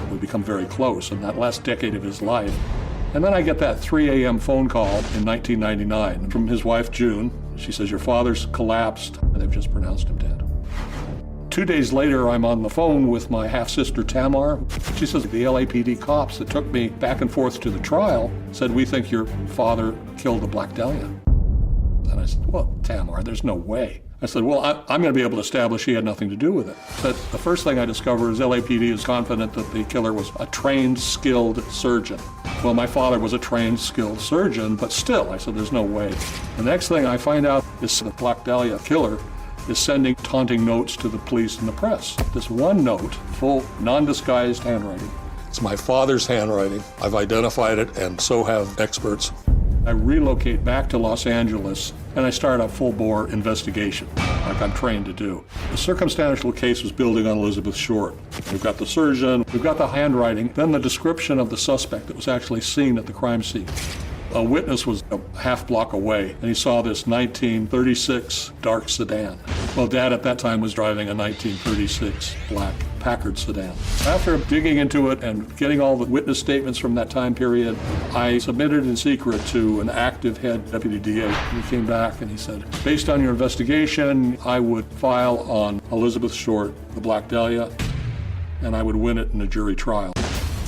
We become very close in that last decade of his life. And then I get that 3 a.m. phone call in 1999 from his wife, June. She says, "Your father's collapsed, and they've just pronounced him dead." 2 days later, I'm on the phone with my half-sister, Tamar. She says, "The LAPD cops that took me back and forth to the trial said, we think your father killed the Black Dahlia." And I said, "Well, Tamar, there's no way. I said, well, I'm going to be able to establish he had nothing to do with it. But the first thing I discovered is LAPD is confident that the killer was a trained, skilled surgeon. Well, my father was a trained, skilled surgeon, but still, I said, there's no way. The next thing I find out is the Black Dahlia killer is sending taunting notes to the police and the press. This one note, full, non-disguised handwriting. It's my father's handwriting. I've identified it, and so have experts. I relocate back to Los Angeles, and I start a full-bore investigation, like I'm trained to do. The circumstantial case was building on Elizabeth Short. We've got the surgeon, we've got the handwriting, then the description of the suspect that was actually seen at the crime scene. A witness was a half block away, and he saw this 1936 dark sedan. Well, Dad at that time was driving a 1936 black Packard sedan. After digging into it and getting all the witness statements from that time period, I submitted in secret to an active head deputy DA. He came back and he said, based on your investigation, I would file on Elizabeth Short, the Black Dahlia, and I would win it in a jury trial.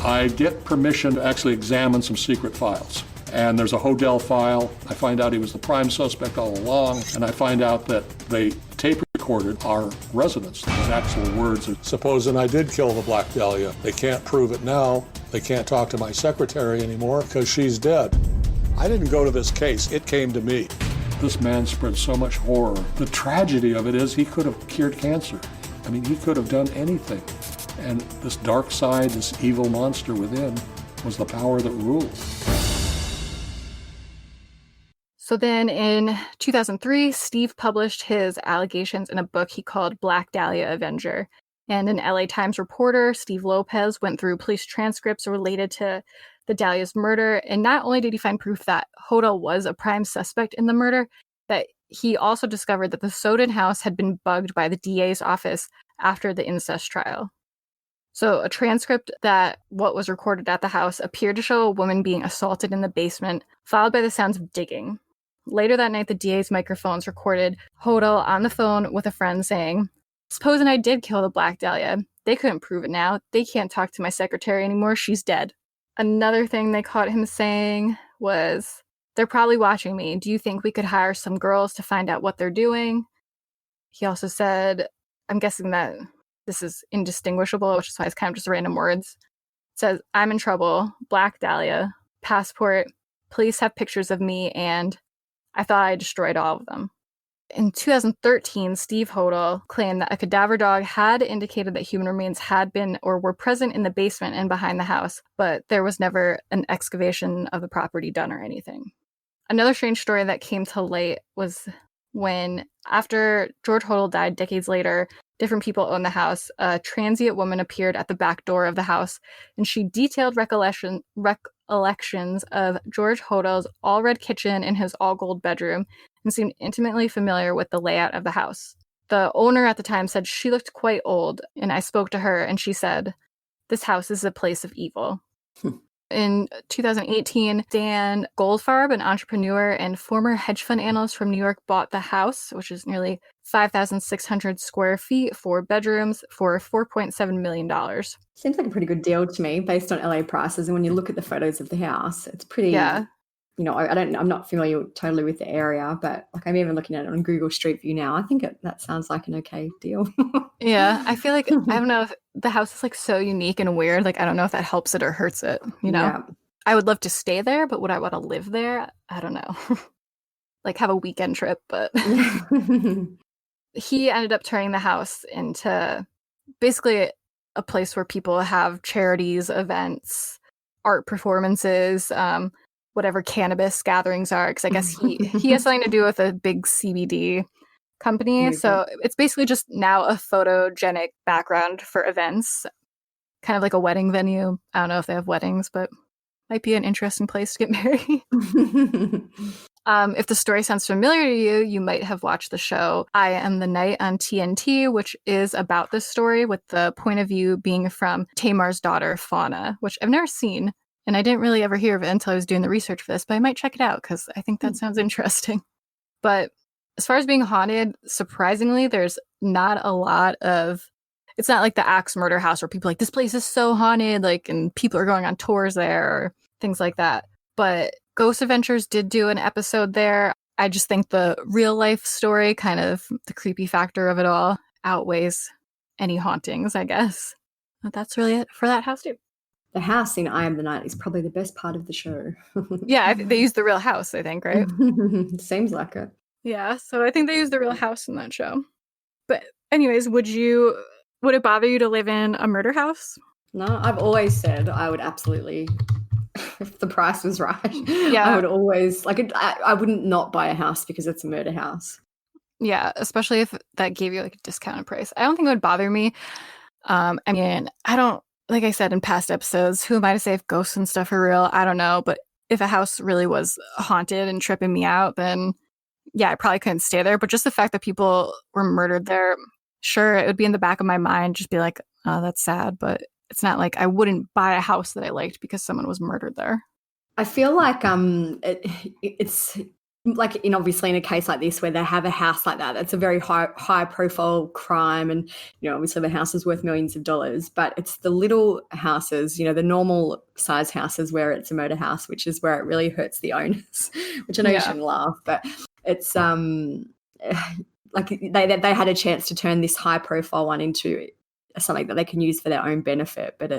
I get permission to actually examine some secret files. And there's a Hodel file. I find out he was the prime suspect all along, and I find out that they tape recorded our residence. His actual words are, supposing I did kill the Black Dahlia, they can't prove it now. They can't talk to my secretary anymore because she's dead. I didn't go to this case. It came to me. This man spread so much horror. The tragedy of it is he could have cured cancer. I mean, he could have done anything. And this dark side, this evil monster within, was the power that ruled. So then in 2003, Steve published his allegations in a book he called Black Dahlia Avenger. And an LA Times reporter, Steve Lopez, went through police transcripts related to the Dahlia's murder. And not only did he find proof that Hodel was a prime suspect in the murder, that he also discovered that the Sowden house had been bugged by the DA's office after the incest trial. So a transcript that what was recorded at the house appeared to show a woman being assaulted in the basement, followed by the sounds of digging. Later that night, the DA's microphones recorded Hodel on the phone with a friend saying, supposing I did kill the Black Dahlia, they couldn't prove it now. They can't talk to my secretary anymore. She's dead. Another thing they caught him saying was, they're probably watching me. Do you think we could hire some girls to find out what they're doing? He also said, I'm guessing that this is indistinguishable, which is why it's kind of just random words. It says, I'm in trouble, Black Dahlia, passport, police have pictures of me, and I thought I destroyed all of them. In 2013, Steve Hodel claimed that a cadaver dog had indicated that human remains had been or were present in the basement and behind the house, but there was never an excavation of the property done or anything. Another strange story that came to light was when, after George Hodel died decades later, different people owned the house, a transient woman appeared at the back door of the house, and she detailed recollections of George Hodel's all-red kitchen and his all-gold bedroom, and seemed intimately familiar with the layout of the house. The owner at the time said she looked quite old, and I spoke to her, and she said, this house is a place of evil. In 2018, Dan Goldfarb, an entrepreneur and former hedge fund analyst from New York, bought the house, which is nearly 5,600 square feet, 4 bedrooms, for $4.7 million. Seems like a pretty good deal to me based on LA prices. And when you look at the photos of the house, it's pretty, you know, I'm not familiar totally with the area, but like I'm even looking at it on Google Street View now. I think that sounds like an okay deal. Yeah, I feel like, I don't know if the house is like so unique and weird. Like, I don't know if that helps it or hurts it, you know? Yeah. I would love to stay there, but would I want to live there? I don't know. Like have a weekend trip, but he ended up turning the house into basically a place where people have charities, events, art performances, whatever cannabis gatherings are, because I guess he has something to do with a big CBD company. So it's basically just now a photogenic background for events, kind of like a wedding venue. I don't know if they have weddings, but might be an interesting place to get married. If the story sounds familiar to you, you might have watched the show I Am the Night on TNT, which is about this story with the point of view being from Tamar's daughter, Fauna, which I've never seen. And I didn't really ever hear of it until I was doing the research for this, but I might check it out because I think that sounds interesting. But as far as being haunted, surprisingly, there's not a lot of, it's not like the Axe Murder House where people are like, this place is so haunted, like, and people are going on tours there or things like that. But Ghost Adventures did do an episode there. I just think the real life story, kind of the creepy factor of it all, outweighs any hauntings, I guess. But that's really it for that house too. The house in I Am the Night is probably the best part of the show. Yeah, they used the real house, I think, right? Seems like it. Yeah, so I think they used the real house in that show. But anyways, would it bother you to live in a murder house? No, I've always said I would absolutely, if the price was right, Yeah. I would always, I wouldn't not buy a house because it's a murder house. Yeah, especially if that gave you like a discounted price. I don't think it would bother me. I mean, I don't, like I said in past episodes, who am I to say if ghosts and stuff are real? I don't know. But if a house really was haunted and tripping me out, then yeah, I probably couldn't stay there. But just the fact that people were murdered there, sure, it would be in the back of my mind, just be like, oh, that's sad. But it's not like I wouldn't buy a house that I liked because someone was murdered there. I feel like it's like obviously in a case like this where they have a house like that, that's a very high profile crime, and obviously the house is worth millions of dollars, but it's the little houses, the normal size houses where it's a murder house, which is where it really hurts the owners, which I know you shouldn't laugh, but it's like they had a chance to turn this high profile one into something that they can use for their own benefit. But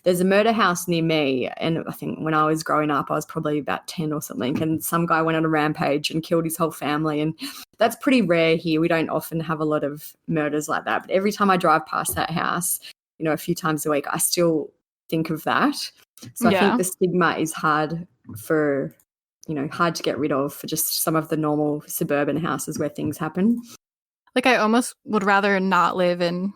there's a murder house near me, and I think when I was growing up I was probably about 10 or something, and some guy went on a rampage and killed his whole family, and that's pretty rare here. We don't often have a lot of murders like that, but every time I drive past that house, a few times a week, I still think of that. So I think the stigma is hard to get rid of for just some of the normal suburban houses where things happen. Like I almost would rather not live in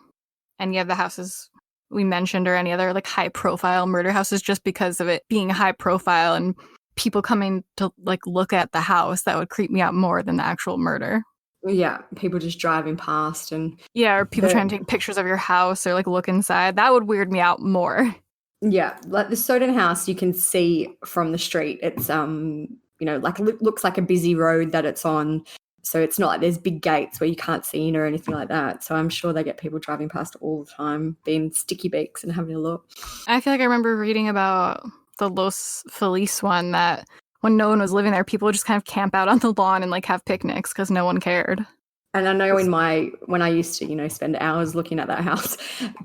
any of the houses we mentioned or any other like high profile murder houses, just because of it being high profile and people coming to like look at the house. That would creep me out more than the actual murder. Yeah, people just driving past and or people trying to take pictures of your house or like look inside. That would weird me out more. Yeah, like the Sowden house, you can see from the street. It's looks like a busy road that it's on. So it's not like there's big gates where you can't see in or anything like that. So I'm sure they get people driving past all the time, being sticky beaks and having a look. I feel like I remember reading about the Los Feliz one, that when no one was living there, people would just kind of camp out on the lawn and like have picnics because no one cared. And I know when I used to, spend hours looking at that house,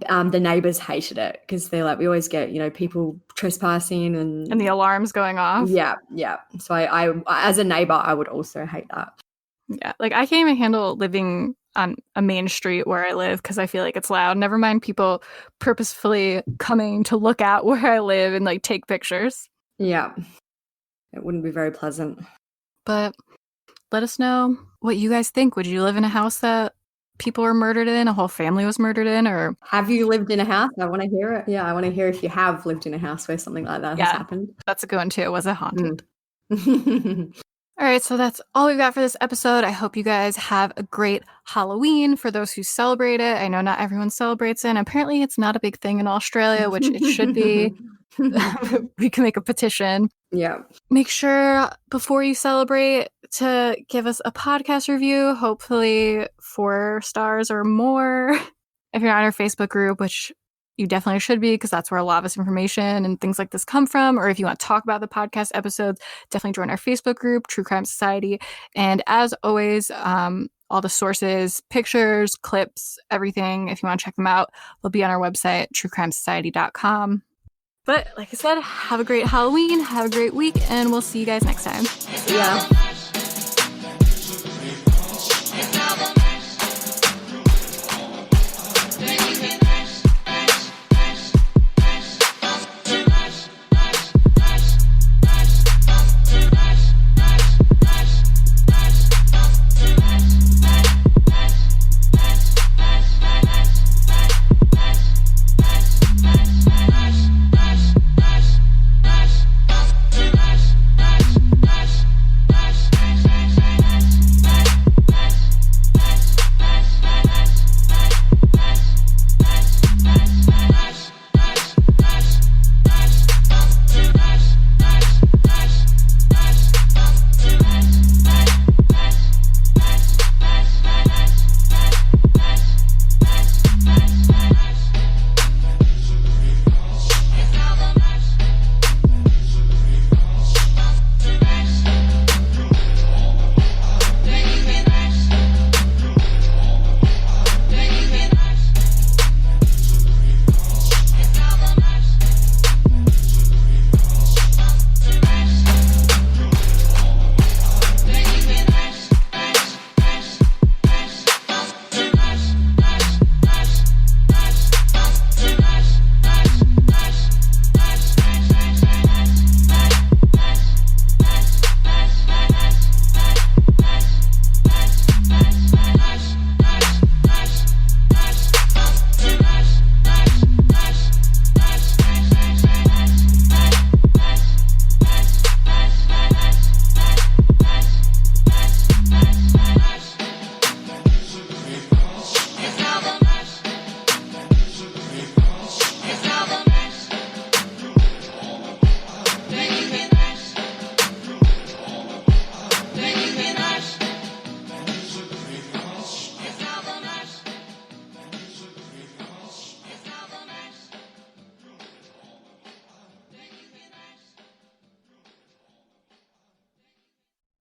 the neighbours hated it because they're like, we always get, people trespassing and the alarms going off. Yeah. So I as a neighbour, I would also hate that. Yeah, like I can't even handle living on a main street where I live because I feel like it's loud. Never mind people purposefully coming to look at where I live and like take pictures. Yeah, it wouldn't be very pleasant. But let us know what you guys think. Would you live in a house that people were murdered in, a whole family was murdered in, or have you lived in a house? I want to hear it. Yeah, I want to hear if you have lived in a house where something like that has happened. That's a good one too. Was it haunted? All right, so that's all we've got for this episode. I hope you guys have a great Halloween for those who celebrate it. I know not everyone celebrates it, and apparently it's not a big thing in Australia, which it should be. We can make a petition. Yeah. Make sure before you celebrate to give us a podcast review, hopefully 4 stars or more. If you're on our Facebook group, which you definitely should be, because that's where a lot of this information and things like this come from. Or if you want to talk about the podcast episodes, definitely join our Facebook group, True Crime Society. And as always, all the sources, pictures, clips, everything, if you want to check them out, they'll be on our website, truecrimesociety.com. But like I said, have a great Halloween, have a great week, and we'll see you guys next time. Yeah.